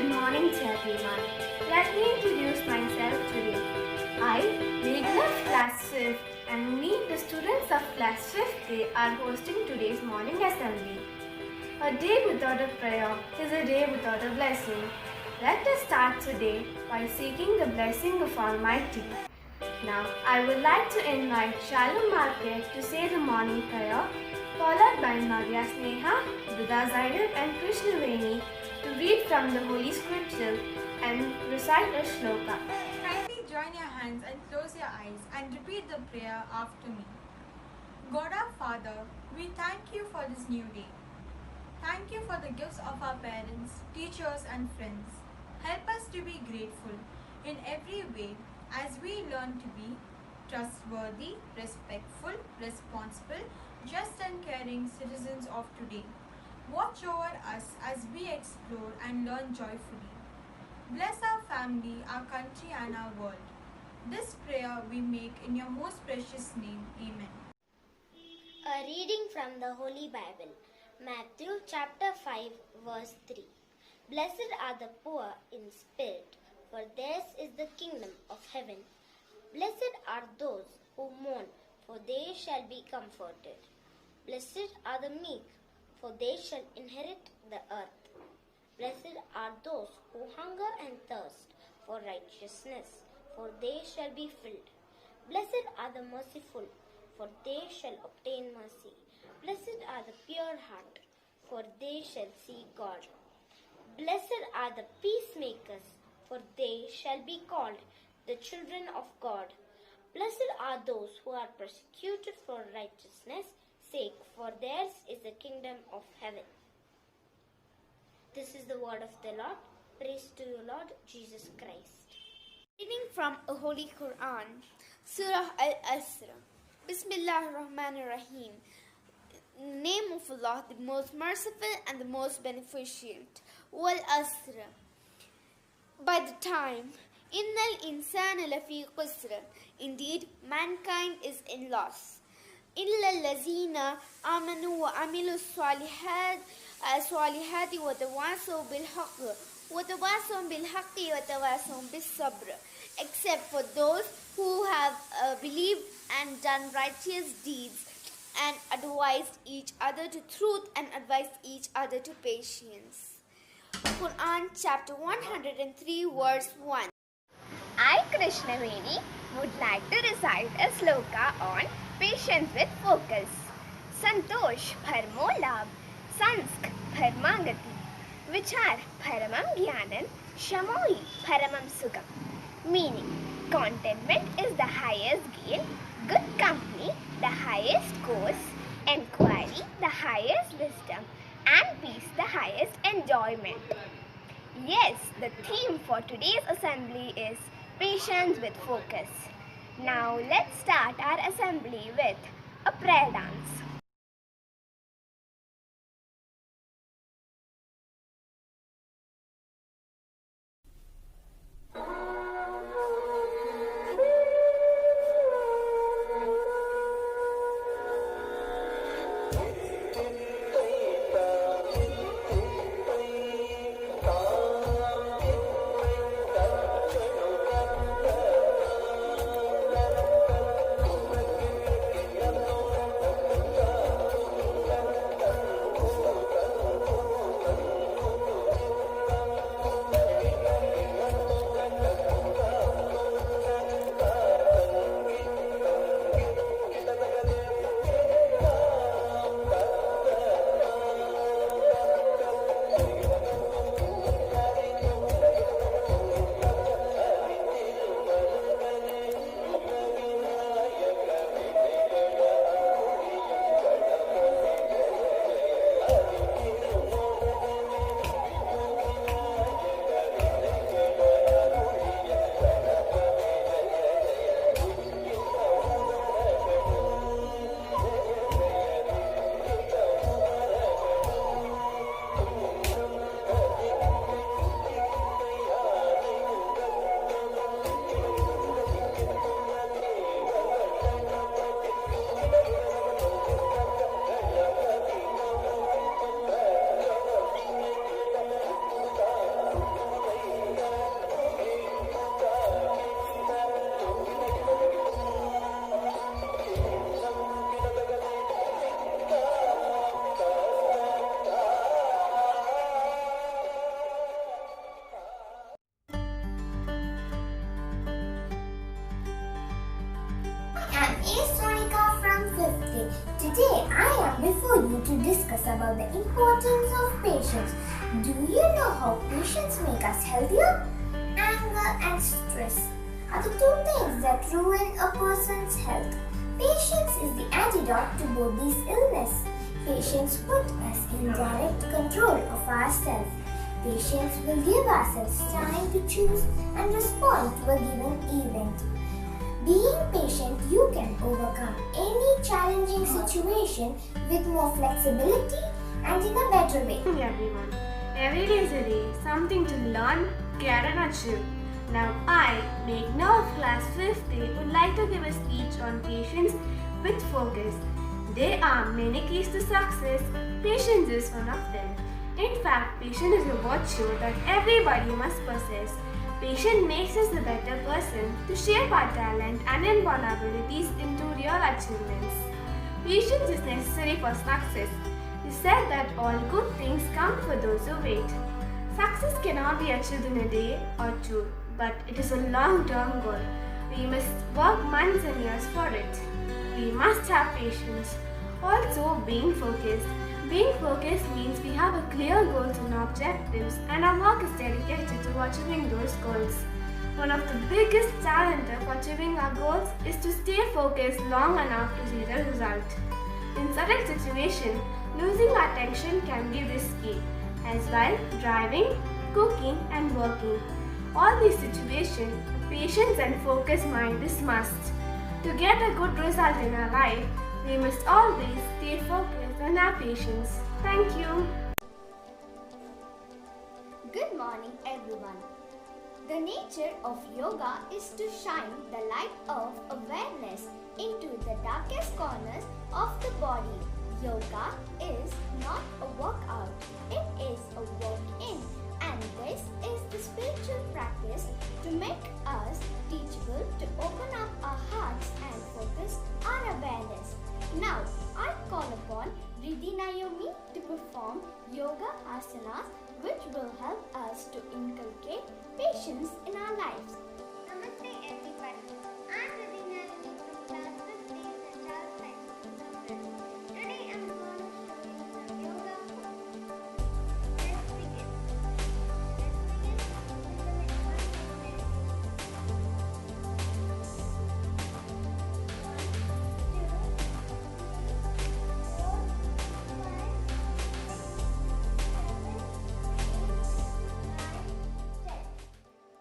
good morning to everyone. Let me introduce myself today. I, regular class 5th, and me, the students of class 5th A, are hosting today's morning assembly. A day without a prayer is a day without a blessing. Let us start today by seeking the blessing of Almighty. Now, I would like to invite Shalom Market to say the morning prayer, followed by Navya Sneha, Duda Zainab and Krishna Veni to read from the Holy Scripture and recite a shloka. Kindly join your hands and close your eyes and repeat the prayer after me. God our Father, we thank you for this new day. Thank you for the gifts of our parents, teachers and friends. Help us to be grateful in every way as we learn to be trustworthy, respectful, responsible, just and caring citizens of today. Watch over us as we explore and learn joyfully. Bless our family, our country and our world. This prayer we make in your most precious name. Amen. A reading from the Holy Bible, Matthew chapter 5 verse 3. Blessed are the poor in spirit, for theirs is the kingdom of heaven. Blessed are those who mourn, for they shall be comforted. Blessed are the meek, for they shall inherit the earth. Blessed are those who hunger and thirst for righteousness, for they shall be filled. Blessed are the merciful, for they shall obtain mercy. Blessed are the pure heart, for they shall see God. Blessed are the peacemakers, for they shall be called the children of God. Blessed are those who are persecuted for righteousness' sake, for theirs is the kingdom of heaven. This is the word of the Lord. Praise to you, Lord Jesus Christ. Reading from a Holy Quran, Surah Al-Asr. Bismillah ar-Rahman ar-Rahim. Name of Allah, the most merciful and the most beneficent. Wal Asr. By the time, Innal insana lafi qusr. Indeed, mankind is in loss. إلا الذين آمنوا وعملوا الصالحات وتواصوا بالحق وتواصوا بالصبر. Except for those who have believed and done righteous deeds and advised each other to truth and advised each other to patience. Quran chapter 103 verse 1. I, Krishna Veni, would like to recite a sloka on patience with focus. Santosh Parmo Labh, Sansk Parmagati, Vichar Paramam Gyanan, Shamoi Paramam Sukam. Meaning, contentment is the highest gain, good company the highest course, enquiry the highest wisdom, and peace the highest enjoyment. Yes, the theme for today's assembly is patience with focus. Now let's start our assembly with a prayer dance. going to discuss about the importance of patience. Do you know how patience make us healthier? Anger and stress are the two things that ruin a person's health. Patience is the antidote to both these illnesses. Patience puts us in direct control of ourselves. Patience will give ourselves time to choose and respond to a given event. Being patient, you can overcome any challenging situation with more flexibility and in a better way. Good morning, everyone. Every day is a day, something to learn, care and achieve. Now I, Meghna of class 5th A, would like to give a speech on patience with focus. There are many keys to success. Patience is one of them. In fact, patience is a virtue that everybody must possess. Patience makes us a better person to shape our talent and vulnerabilities into real achievements. Patience is necessary for success. It is said that all good things come for those who wait. Success cannot be achieved in a day or two, but it is a long-term goal. We must work months and years for it. We must have patience. Also, being focused. Being focused means we have a clear goals and objectives, and our work is dedicated to achieving those goals. One of the biggest challenges of achieving our goals is to stay focused long enough to see the result. In certain situations, losing our attention can be risky, as while driving, cooking, and working. All these situations, patience and focused mind is must. To get a good result in our life, we must always stay focused and have patience. Thank you. Good morning, everyone. The nature of yoga is to shine the light of awareness into the darkest corners of the body. Yoga is not a workout, it is a walk-in, and this is the spiritual practice to make us teachable, to open up our hearts and focus our awareness. Now, I call upon Riddhi Naomi to perform yoga asanas which will help us to inculcate patience in our lives. Namaste everybody. I am Riddhi Naomi from class 5th A St.Charles High School. Today I am going to show you some yoga poses. Let's begin. Let's begin with the next one.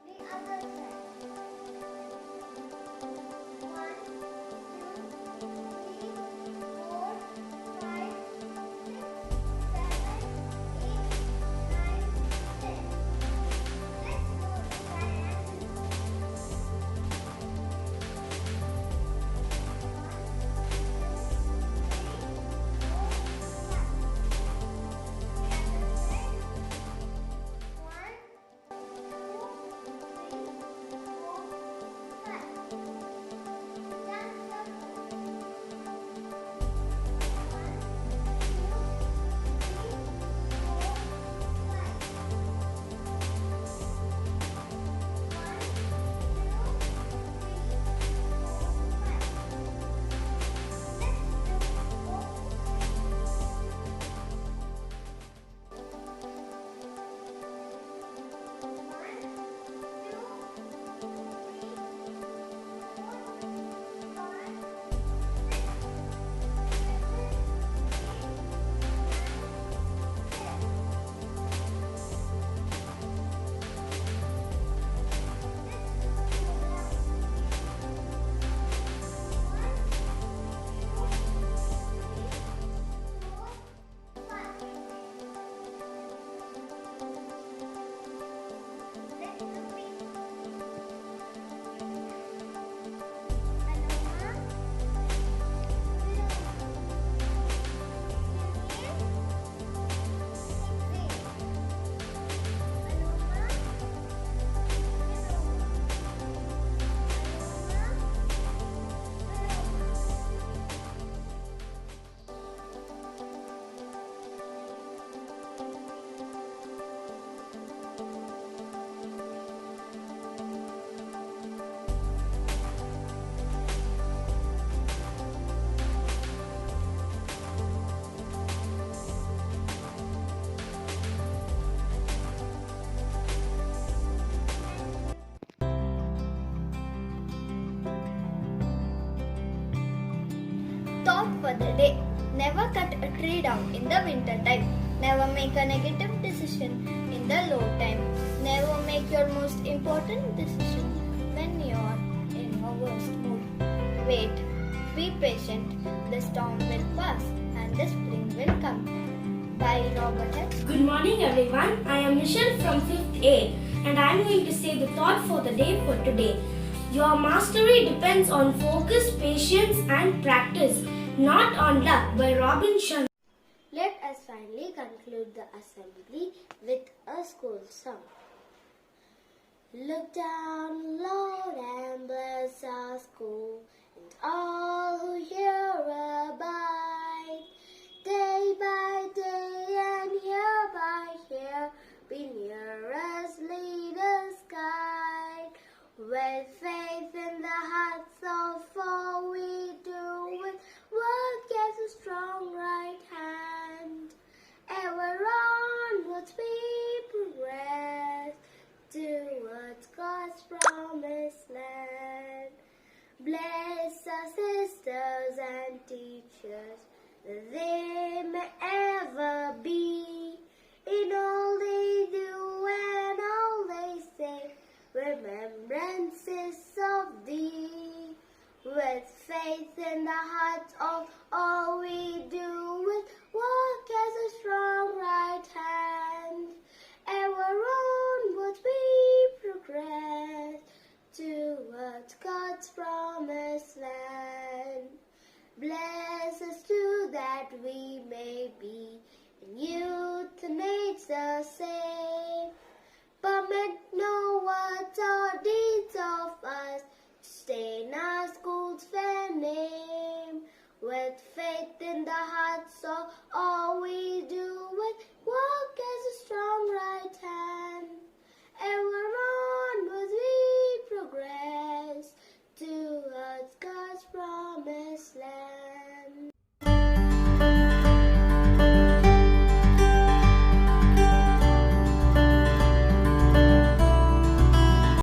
The other side. Thought for the day. Never cut a tree down in the winter time. Never make a negative decision in the low time. Never make your most important decision when you are in your worst mood. Wait, be patient. The storm will pass and the spring will come. By Robert H. Good morning everyone. I am Michelle from 5th A and I am going to say the thought for the day for today. Your mastery depends on focus, patience and practice, not on luck, by Robin Sharma. Let us finally conclude the assembly with a school song. Look down, Lord, and bless our school, and all who here abide. Day by day and year by year, be near us, lead us, guide. With faith in the hearts of all we do, with work as a strong right hand. Ever onwards we progress towards God's promised land. Bless our sisters and teachers, that they may ever be in all they do and all they say, remembrances of thee. With faith in the hearts of all we do, with work as a strong right hand, ever onwards we progress towards God's promised land. Bless us too that we may be in youth and age the same. Permit no words or deeds of us to stain our school's fair name. With faith in the hearts of all we do,